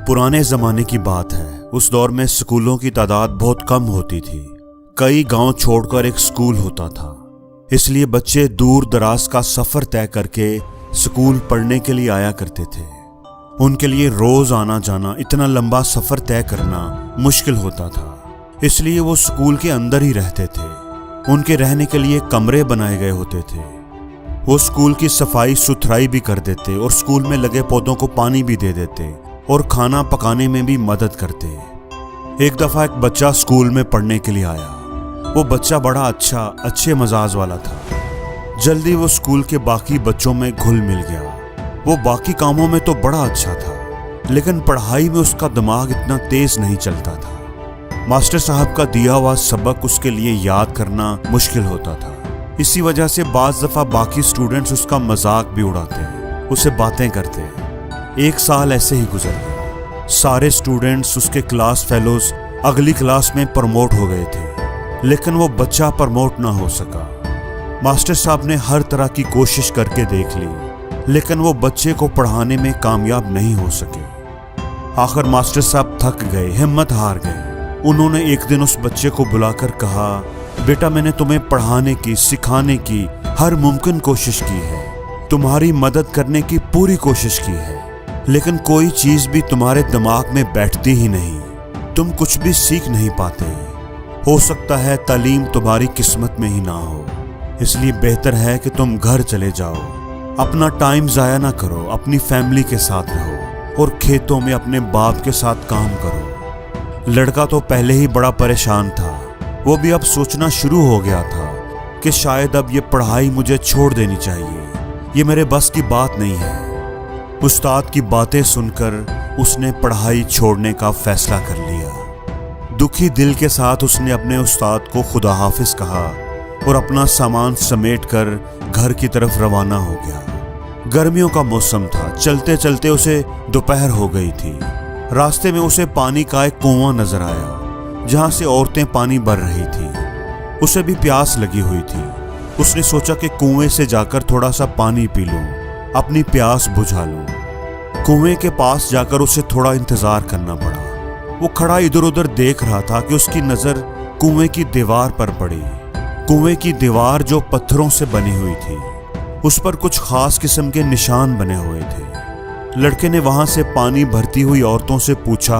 पुराने ज़माने की बात है। उस दौर में स्कूलों की तादाद बहुत कम होती थी। कई गांव छोड़कर एक स्कूल होता था, इसलिए बच्चे दूर दराज का सफ़र तय करके स्कूल पढ़ने के लिए आया करते थे। उनके लिए रोज़ आना जाना, इतना लंबा सफ़र तय करना मुश्किल होता था, इसलिए वो स्कूल के अंदर ही रहते थे। उनके रहने के लिए कमरे बनाए गए होते थे। वो स्कूल की सफाई सुथराई भी कर देते और स्कूल में लगे पौधों को पानी भी दे देते और खाना पकाने में भी मदद करते। एक दफ़ा एक बच्चा स्कूल में पढ़ने के लिए आया। वो बच्चा बड़ा अच्छे मजाज वाला था। जल्दी वो स्कूल के बाकी बच्चों में घुल मिल गया। वो बाकी कामों में तो बड़ा अच्छा था, लेकिन पढ़ाई में उसका दिमाग इतना तेज नहीं चलता था। मास्टर साहब का दिया हुआ सबक उसके लिए याद करना मुश्किल होता था। इसी वजह से बाज़ दफ़ा बाकी स्टूडेंट्स उसका मजाक भी उड़ाते, उसे बातें करते। एक साल ऐसे ही गुजर गया। सारे स्टूडेंट्स, उसके क्लास फेलोज अगली क्लास में प्रमोट हो गए थे, लेकिन वो बच्चा प्रमोट ना हो सका। मास्टर साहब ने हर तरह की कोशिश करके देख ली, लेकिन वो बच्चे को पढ़ाने में कामयाब नहीं हो सके। आखिर मास्टर साहब थक गए, हिम्मत हार गए। उन्होंने एक दिन उस बच्चे को बुलाकर कहा, बेटा, मैंने तुम्हें पढ़ाने की, सिखाने की हर मुमकिन कोशिश की है, तुम्हारी मदद करने की पूरी कोशिश की है, लेकिन कोई चीज़ भी तुम्हारे दिमाग में बैठती ही नहीं। तुम कुछ भी सीख नहीं पाते। हो सकता है तालीम तुम्हारी किस्मत में ही ना हो, इसलिए बेहतर है कि तुम घर चले जाओ। अपना टाइम ज़ाया ना करो, अपनी फैमिली के साथ रहो और खेतों में अपने बाप के साथ काम करो। लड़का तो पहले ही बड़ा परेशान था। वो भी अब सोचना शुरू हो गया था कि शायद अब ये पढ़ाई मुझे छोड़ देनी चाहिए, ये मेरे बस की बात नहीं है। उस्ताद की बातें सुनकर उसने पढ़ाई छोड़ने का फैसला कर लिया। दुखी दिल के साथ उसने अपने उस्ताद को खुदा हाफिज कहा और अपना सामान समेटकर घर की तरफ रवाना हो गया। गर्मियों का मौसम था। चलते चलते उसे दोपहर हो गई थी। रास्ते में उसे पानी का एक कुआं नजर आया, जहां से औरतें पानी भर रही थी। उसे भी प्यास लगी हुई थी। उसने सोचा कि कुएं से जाकर थोड़ा सा पानी पी लूं, अपनी प्यास बुझा लूं। कुएं के पास जाकर उसे थोड़ा इंतजार करना पड़ा। वो खड़ा इधर उधर देख रहा था कि उसकी नजर कुएं की दीवार पर पड़ी। कुएं की दीवार जो पत्थरों से बनी हुई थी, उस पर कुछ खास किस्म के निशान बने हुए थे। लड़के ने वहां से पानी भरती हुई औरतों से पूछा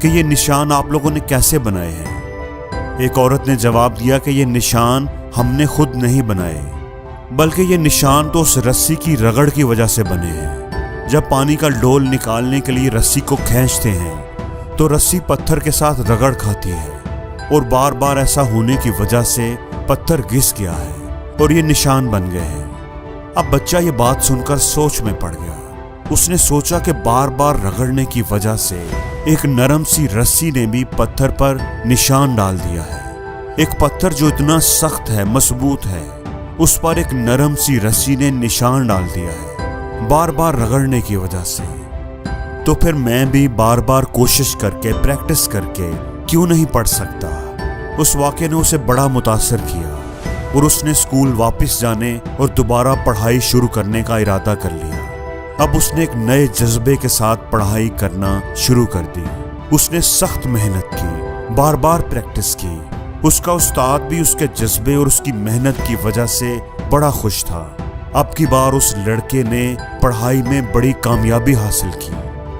कि ये निशान आप लोगों ने कैसे बनाए हैं। एक औरत ने जवाब दिया कि ये निशान हमने खुद नहीं बनाए, बल्कि ये निशान तो उस रस्सी की रगड़ की वजह से बने हैं। जब पानी का डोल निकालने के लिए रस्सी को खींचते हैं तो रस्सी पत्थर के साथ रगड़ खाती है और बार बार ऐसा होने की वजह से पत्थर घिस गया है और ये निशान बन गए हैं। अब बच्चा ये बात सुनकर सोच में पड़ गया। उसने सोचा कि बार बार रगड़ने की वजह से एक नरम सी रस्सी ने भी पत्थर पर निशान डाल दिया है। एक पत्थर जो इतना सख्त है, मजबूत है, उस पर एक नरम सी रस्सी ने निशान डाल दिया है, बार बार रगड़ने की वजह से। तो फिर मैं भी बार बार कोशिश करके, प्रैक्टिस करके क्यों नहीं पढ़ सकता। उस वाक़े ने उसे बड़ा मुतासर किया और उसने स्कूल वापस जाने और दोबारा पढ़ाई शुरू करने का इरादा कर लिया। अब उसने एक नए जज्बे के साथ पढ़ाई करना शुरू कर दी। उसने सख्त मेहनत की, बार बार प्रैक्टिस की। उसका उस्ताद भी उसके जज्बे और उसकी मेहनत की वजह से बड़ा खुश था। अब की बार उस लड़के ने पढ़ाई में बड़ी कामयाबी हासिल की।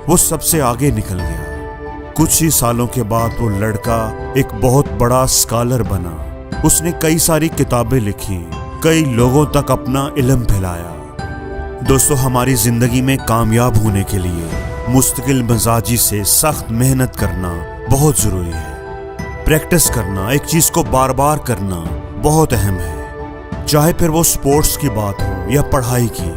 वो सबसे आगे निकल गया। कुछ ही सालों के बाद वो लड़का एक बहुत बड़ा स्कॉलर बना। उसने कई सारी किताबें लिखी, कई लोगों तक अपना इल्म फैलाया। दोस्तों, हमारी जिंदगी में कामयाब होने के लिए मुस्तकिल मिजाजी से सख्त मेहनत करना बहुत जरूरी है। प्रैक्टिस करना, एक चीज को बार बार करना बहुत अहम है। चाहे फिर वो स्पोर्ट्स की बात हो या पढ़ाई की,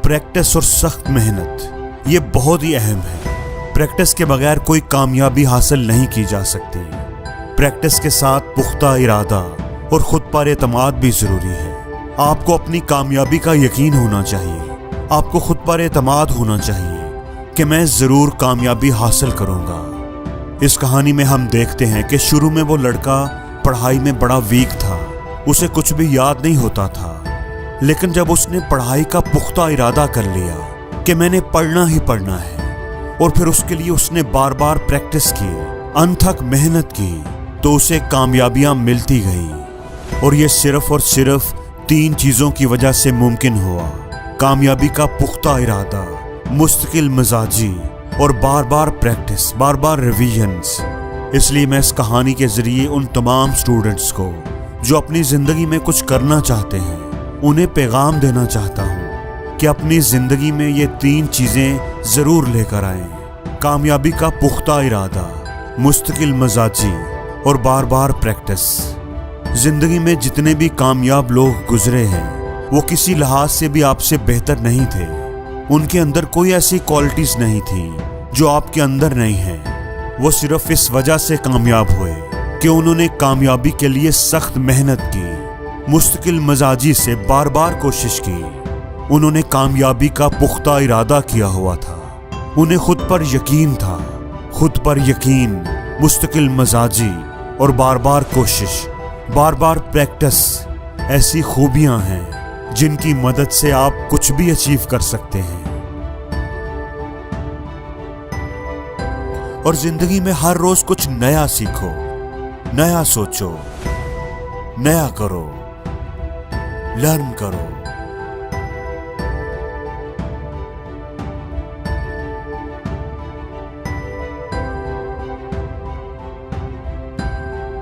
प्रैक्टिस और सख्त मेहनत ये बहुत ही अहम है। प्रैक्टिस के बगैर कोई कामयाबी हासिल नहीं की जा सकती। प्रैक्टिस के साथ पुख्ता इरादा और खुद पर एतमाद भी जरूरी है। आपको अपनी कामयाबी का यकीन होना चाहिए। आपको खुद पर एतमाद होना चाहिए कि मैं जरूर कामयाबी हासिल करूंगा। इस कहानी में हम देखते हैं कि शुरू में वो लड़का पढ़ाई में बड़ा वीक था, उसे कुछ भी याद नहीं होता था, लेकिन जब उसने पढ़ाई का पुख्ता इरादा कर लिया कि मैंने पढ़ना ही पढ़ना है, اور پھر اس کے لیے اس نے بار بار پریکٹس کی، انتھک محنت کی، تو اسے کامیابیاں ملتی گئی۔ اور یہ صرف اور صرف 3 چیزوں کی وجہ سے ممکن ہوا: کامیابی کا پختہ ارادہ، مستقل مزاجی، اور بار بار پریکٹس، بار بار ریویژنز۔ اس لیے میں اس کہانی کے ذریعے ان تمام اسٹوڈنٹس کو جو اپنی زندگی میں کچھ کرنا چاہتے ہیں انہیں پیغام دینا چاہتا ہوں کہ اپنی زندگی میں یہ 3 چیزیں ضرور لے کر آئیں: کامیابی کا پختہ ارادہ، مستقل مزاجی، اور بار بار پریکٹس۔ زندگی میں جتنے بھی کامیاب لوگ گزرے ہیں وہ کسی لحاظ سے بھی آپ سے بہتر نہیں تھے۔ ان کے اندر کوئی ایسی کوالٹیز نہیں تھی جو آپ کے اندر نہیں ہیں۔ وہ صرف اس وجہ سے کامیاب ہوئے کہ انہوں نے کامیابی کے لیے سخت محنت کی، مستقل مزاجی سے بار بار کوشش کی۔ انہوں نے کامیابی کا پختہ ارادہ کیا ہوا تھا، انہیں خود پر یقین تھا۔ خود پر یقین، مستقل مزاجی اور بار بار کوشش، بار بار پریکٹس ایسی خوبیاں ہیں جن کی مدد سے آپ کچھ بھی اچیو کر سکتے ہیں۔ اور زندگی میں ہر روز کچھ نیا سیکھو، نیا سوچو، نیا کرو، لرن کرو۔